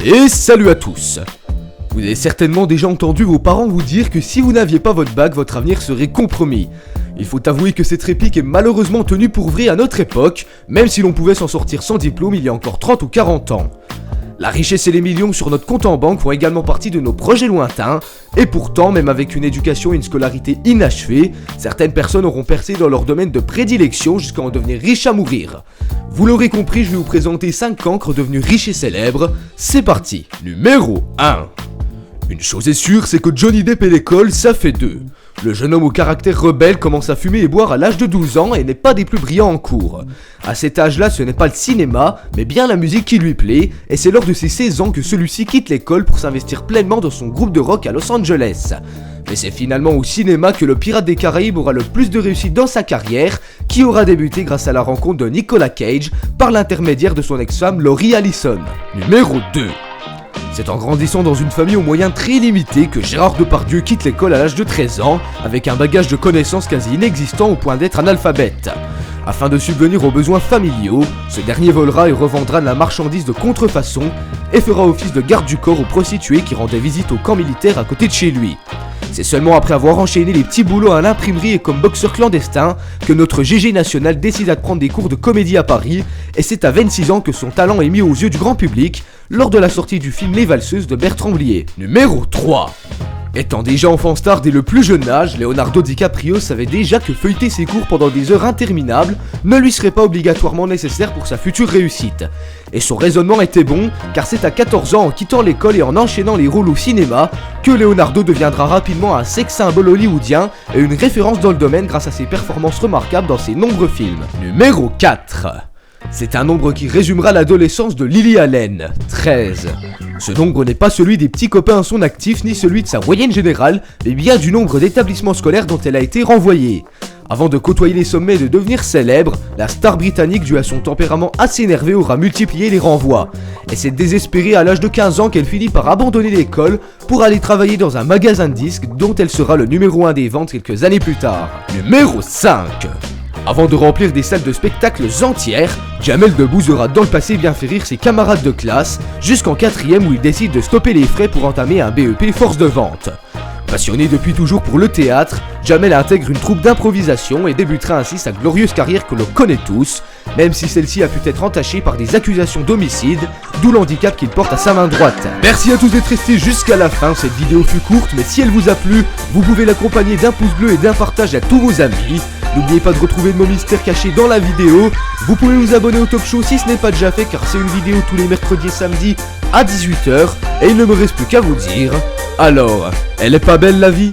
Et salut à tous! Vous avez certainement déjà entendu vos parents vous dire que si vous n'aviez pas votre bac, votre avenir serait compromis. Il faut avouer que cette réplique est malheureusement tenue pour vrai à notre époque, même si l'on pouvait s'en sortir sans diplôme il y a encore 30 ou 40 ans. La richesse et les millions sur notre compte en banque font également partie de nos projets lointains, et pourtant, même avec une éducation et une scolarité inachevées, certaines personnes auront percé dans leur domaine de prédilection jusqu'à en devenir riches à mourir. Vous l'aurez compris, je vais vous présenter 5 cancres devenus riches et célèbres. C'est parti. Numéro 1. Une chose est sûre, c'est que Johnny Depp et l'école, ça fait deux. Le jeune homme au caractère rebelle commence à fumer et boire à l'âge de 12 ans et n'est pas des plus brillants en cours. À cet âge-là, ce n'est pas le cinéma, mais bien la musique qui lui plaît, et c'est lors de ses 16 ans que celui-ci quitte l'école pour s'investir pleinement dans son groupe de rock à Los Angeles. Mais c'est finalement au cinéma que le Pirate des Caraïbes aura le plus de réussite dans sa carrière, qui aura débuté grâce à la rencontre de Nicolas Cage par l'intermédiaire de son ex-femme Laurie Allison. Numéro 2. C'est en grandissant dans une famille aux moyens très limités que Gérard Depardieu quitte l'école à l'âge de 13 ans, avec un bagage de connaissances quasi inexistant au point d'être analphabète. Afin de subvenir aux besoins familiaux, ce dernier volera et revendra de la marchandise de contrefaçon et fera office de garde du corps aux prostituées qui rendaient visite au camp militaire à côté de chez lui. C'est seulement après avoir enchaîné les petits boulots à l'imprimerie et comme boxeur clandestin que notre GG national décida de prendre des cours de comédie à Paris, et c'est à 26 ans que son talent est mis aux yeux du grand public lors de la sortie du film Les Valseuses de Bertrand Blier. Numéro 3. Étant déjà enfant star dès le plus jeune âge, Leonardo DiCaprio savait déjà que feuilleter ses cours pendant des heures interminables ne lui serait pas obligatoirement nécessaire pour sa future réussite. Et son raisonnement était bon, car c'est à 14 ans en quittant l'école et en enchaînant les rôles au cinéma que Leonardo deviendra rapidement un sex symbole hollywoodien et une référence dans le domaine grâce à ses performances remarquables dans ses nombreux films. Numéro 4. C'est un nombre qui résumera l'adolescence de Lily Allen, 13. Ce nombre n'est pas celui des petits copains à son actif, ni celui de sa moyenne générale, mais bien du nombre d'établissements scolaires dont elle a été renvoyée. Avant de côtoyer les sommets et de devenir célèbre, la star britannique, due à son tempérament assez énervé, aura multiplié les renvois. Et c'est désespérée à l'âge de 15 ans qu'elle finit par abandonner l'école pour aller travailler dans un magasin de disques dont elle sera le numéro 1 des ventes quelques années plus tard. Numéro 5. Avant de remplir des salles de spectacles entières, Jamel Debbouze aura dans le passé bien fait rire ses camarades de classe, jusqu'en 4ème où il décide de stopper les frais pour entamer un BEP force de vente. Passionné depuis toujours pour le théâtre, Jamel intègre une troupe d'improvisation et débutera ainsi sa glorieuse carrière que l'on connaît tous, même si celle-ci a pu être entachée par des accusations d'homicide, d'où l'handicap qu'il porte à sa main droite. Merci à tous d'être restés jusqu'à la fin, cette vidéo fut courte, mais si elle vous a plu, vous pouvez l'accompagner d'un pouce bleu et d'un partage à tous vos amis. N'oubliez pas de retrouver de nos mystères cachés dans la vidéo. Vous pouvez vous abonner au Top Show si ce n'est pas déjà fait, car c'est une vidéo tous les mercredis et samedis à 18 h, et il ne me reste plus qu'à vous dire... Alors, elle est pas belle la vie ?